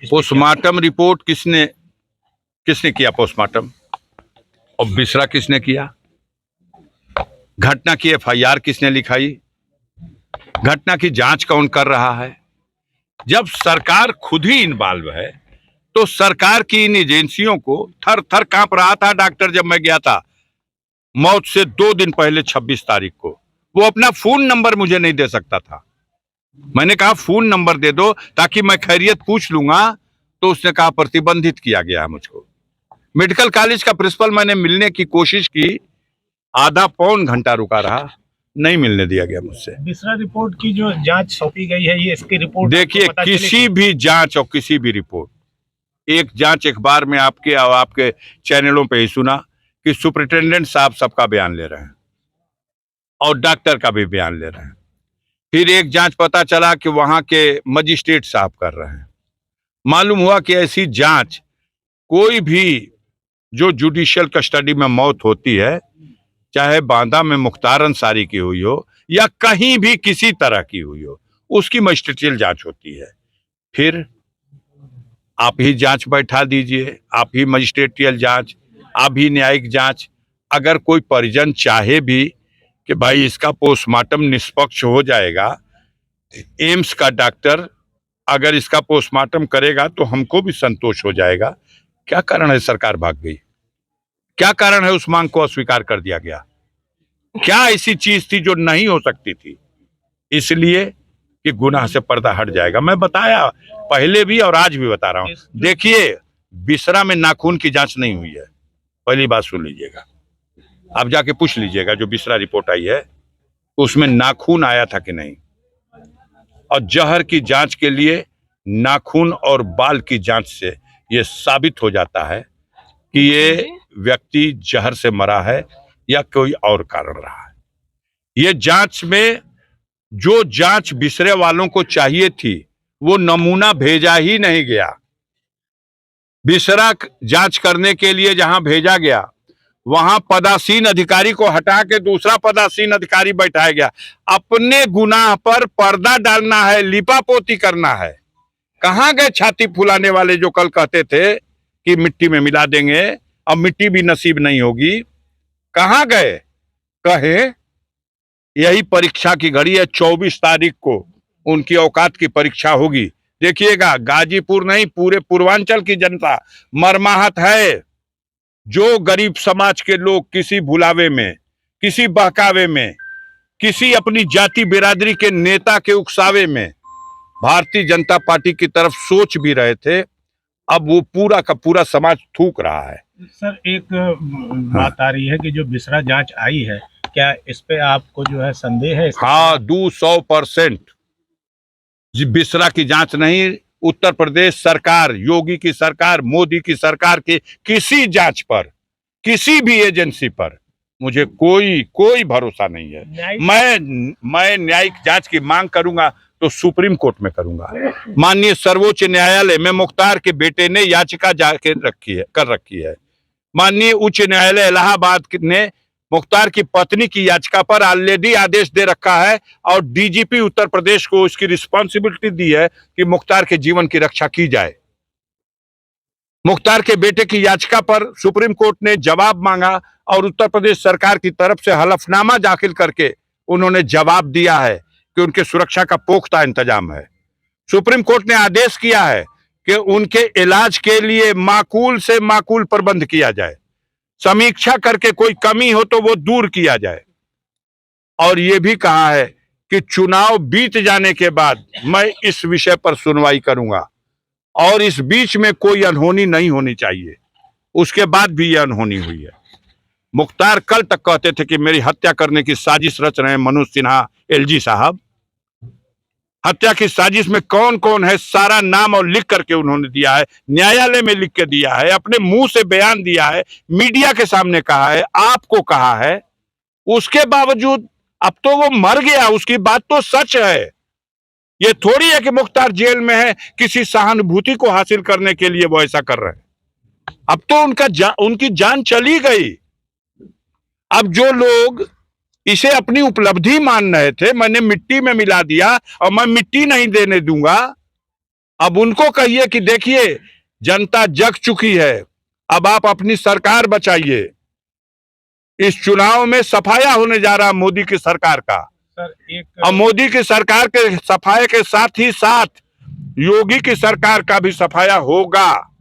Postmortem report किसने किया postmortem, और बिसरा किसने किया? घटना की एफआईआर किसने लिखाई? घटना की जांच कौन कर रहा है? जब सरकार खुद ही इन्वॉल्व है तो सरकार की इन एजेंसियों को थर थर कांप रहा था। डॉक्टर जब मैं गया था मौत से 2 दिन पहले 26 तारीख को, वो अपना फोन नंबर मुझे नहीं दे सकता था। मैंने कहा फोन नंबर दे दो ताकि मैं खैरियत पूछ लूंगा, तो उसने कहा प्रतिबंधित किया गया है मुझको। मेडिकल कॉलेज का प्रिंसिपल मैंने मिलने की कोशिश की, आधा पौन घंटा रुका रहा, नहीं मिलने दिया गया मुझसे। बिसरा रिपोर्ट की जो जांच सौंपी गई है, ये इसकी रिपोर्ट देखिए, किसी भी जांच और किसी भी रिपोर्ट, एक जांच अखबार में आपके और आपके चैनलों पे ही सुना कि सुपरिटेंडेंट साहब सबका बयान ले रहे हैं और डॉक्टर का भी बयान ले रहे हैं। फिर एक जांच पता चला कि वहां के मजिस्ट्रेट साहब कर रहे हैं। मालूम हुआ कि ऐसी जांच कोई भी जो जुडिशियल कस्टडी में मौत होती है, चाहे बांदा में मुख्तार अंसारी की हुई हो या कहीं भी किसी तरह की हुई हो, उसकी मजिस्ट्रियल जांच होती है। फिर आप ही जांच बैठा दीजिए, आप ही मजिस्ट्रेटियल जांच, आप ही न्यायिक जांच। अगर कोई परिजन चाहे भी कि भाई इसका पोस्टमार्टम निष्पक्ष हो जाएगा, एम्स का डॉक्टर अगर इसका पोस्टमार्टम करेगा तो हमको भी संतोष हो जाएगा, क्या कारण है सरकार भाग गई? क्या कारण है उस मांग को अस्वीकार कर दिया गया? क्या ऐसी चीज थी जो नहीं हो सकती थी? इसलिए कि गुनाह से पर्दा हट जाएगा। मैं बताया पहले भी और आज भी बता रहा हूं। देखिए, बिसरा में नाखून की जांच नहीं हुई है, पहली बात सुन लीजिएगा। आप जाके पूछ लीजिएगा, जो बिसरा रिपोर्ट आई है उसमें नाखून आया था कि नहीं। और जहर की जांच के लिए नाखून और बाल की जांच से यह साबित हो जाता है कि ये व्यक्ति जहर से मरा है या कोई और कारण रहा है। ये जांच में जो जांच बिसरे वालों को चाहिए थी वो नमूना भेजा ही नहीं गया। बिसरा जांच करने के लिए जहां भेजा गया वहां पदासीन अधिकारी को हटा के दूसरा पदासीन अधिकारी बैठाया गया। अपने गुनाह पर पर्दा डालना है, लिपापोती करना है। कहां गए छाती फुलाने वाले जो कल कहते थे कि मिट्टी में मिला देंगे, अब मिट्टी भी नसीब नहीं होगी? कहां गए? कहे यही परीक्षा की घड़ी है, 24 तारीख को उनकी औकात की परीक्षा होगी। देखिएगा, गाजीपुर नहीं पूरे पूर्वांचल की जनता मर्माहत है। जो गरीब समाज के लोग किसी भुलावे में, किसी बहकावे में, किसी अपनी जाति बिरादरी के नेता के उकसावे में भारतीय जनता पार्टी की तरफ सोच भी रहे थे, अब वो पूरा का पूरा समाज थूक रहा है। सर, एक बात आ रही है कि जो बिसरा जांच आई है, क्या इस पे आपको जो है संदेह है? हाँ, 200% बिसरा की जांच नहीं, उत्तर प्रदेश सरकार, योगी की सरकार, मोदी की सरकार की किसी जांच पर, किसी भी एजेंसी पर मुझे कोई भरोसा नहीं है। मैं न्यायिक जांच की मांग करूंगा तो सुप्रीम कोर्ट में करूंगा। माननीय सर्वोच्च न्यायालय में मुख्तार के बेटे ने याचिका कर रखी है। माननीय उच्च न्यायालय इलाहाबाद ने मुख्तार की पत्नी की याचिका पर ऑलरेडी आदेश दे रखा है और डीजीपी उत्तर प्रदेश को उसकी रिस्पॉन्सिबिलिटी दी है कि मुख्तार के जीवन की रक्षा की जाए। मुख्तार के बेटे की याचिका पर सुप्रीम कोर्ट ने जवाब मांगा और उत्तर प्रदेश सरकार की तरफ से हलफनामा दाखिल करके उन्होंने जवाब दिया है कि उनके सुरक्षा का पुख्ता इंतजाम है। सुप्रीम कोर्ट ने आदेश किया है कि उनके इलाज के लिए माकूल से माकूल प्रबंध किया जाए, समीक्षा करके कोई कमी हो तो वो दूर किया जाए। और ये भी कहा है कि चुनाव बीत जाने के बाद मैं इस विषय पर सुनवाई करूंगा और इस बीच में कोई अनहोनी नहीं होनी चाहिए। उसके बाद भी यह अनहोनी हुई है। मुख्तार कल तक कहते थे कि मेरी हत्या करने की साजिश रच रहे हैं मनोज सिन्हा, एलजी साहब। हत्या की साजिश में कौन कौन है सारा नाम और लिख करके उन्होंने दिया है, न्यायालय में लिख के दिया है, अपने मुंह से बयान दिया है, मीडिया के सामने कहा है, आपको कहा है। उसके बावजूद अब तो वो मर गया, उसकी बात तो सच है। ये थोड़ी है कि मुख्तार जेल में है, किसी सहानुभूति को हासिल करने के लिए वो ऐसा कर रहे हैं। अब तो उनकी जान चली गई। अब जो लोग इसे अपनी उपलब्धि मान रहे थे, मैंने मिट्टी में मिला दिया और मैं मिट्टी नहीं देने दूंगा, अब उनको कहिए कि देखिए जनता जग चुकी है, अब आप अपनी सरकार बचाइए। इस चुनाव में सफाया होने जा रहा मोदी की सरकार का। सर एक और मोदी की सरकार के सफाए के साथ ही साथ योगी की सरकार का भी सफाया होगा।